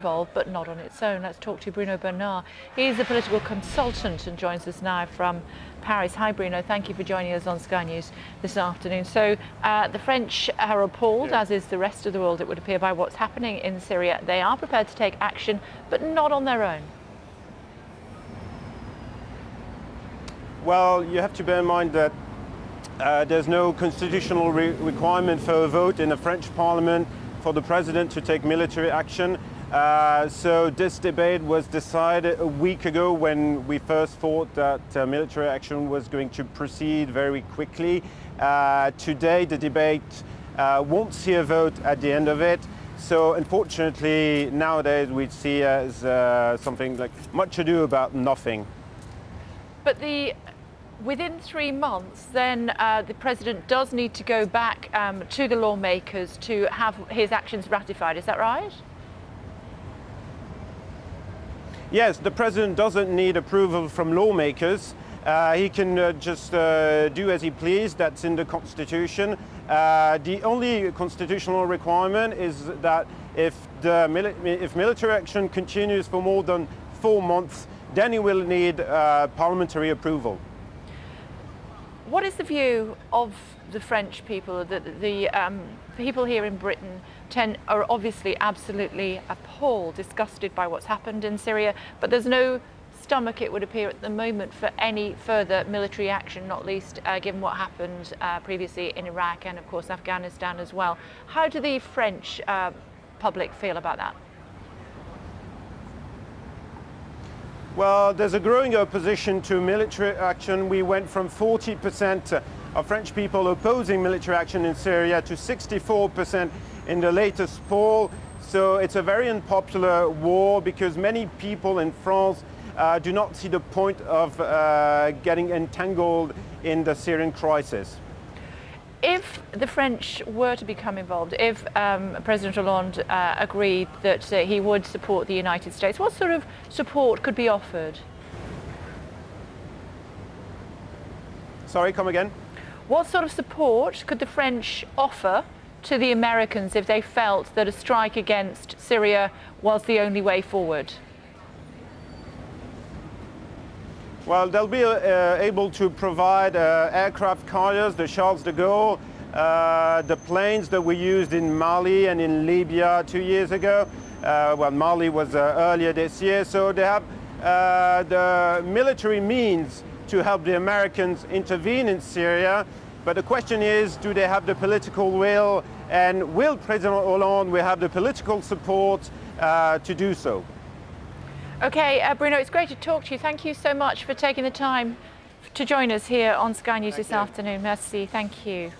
involved, but not on its own. Let's talk to Bruno Bernard. He's a political consultant and joins us now from Paris. Hi, Bruno. Thank you for joining us on Sky News this afternoon. So the French are appalled, as is the rest of the world, it would appear, by what's happening in Syria. They are prepared to take action, but not on their own. Well, you have to bear in mind that there's no constitutional requirement for a vote in the French Parliament for the president to take military action. So this debate was decided a week ago when we first thought that military action was going to proceed very quickly. Today the debate won't see a vote at the end of it. So unfortunately nowadays we see as something like much ado about nothing. But within 3 months, then the president does need to go back to the lawmakers to have his actions ratified. Is that right? Yes, the president doesn't need approval from lawmakers. He can just do as he pleases. That's in the Constitution. The only constitutional requirement is that if military action continues for more than 4 months, then he will need parliamentary approval. What is the view of the French people? The people here in Britain are obviously absolutely appalled, disgusted by what's happened in Syria, but there's no stomach, it would appear, at the moment for any further military action, not least given what happened previously in Iraq and, of course, Afghanistan as well. How do the French public feel about that? Well, there's a growing opposition to military action. We went from 40% of French people opposing military action in Syria to 64% in the latest poll. So it's a very unpopular war because many people in France do not see the point of getting entangled in the Syrian crisis. If the French were to become involved, if President Hollande agreed that he would support the United States, what sort of support could be offered? Sorry, come again? What sort of support could the French offer to the Americans if they felt that a strike against Syria was the only way forward? Well, they'll be able to provide aircraft carriers, the Charles de Gaulle, the planes that were used in Mali and in Libya 2 years ago. Well, Mali was earlier this year, so they have the military means to help the Americans intervene in Syria. But the question is, do they have the political will, and will President Hollande have the political support to do so? Okay, Bruno, it's great to talk to you. Thank you so much for taking the time to join us here on Sky News this afternoon. Merci, thank you.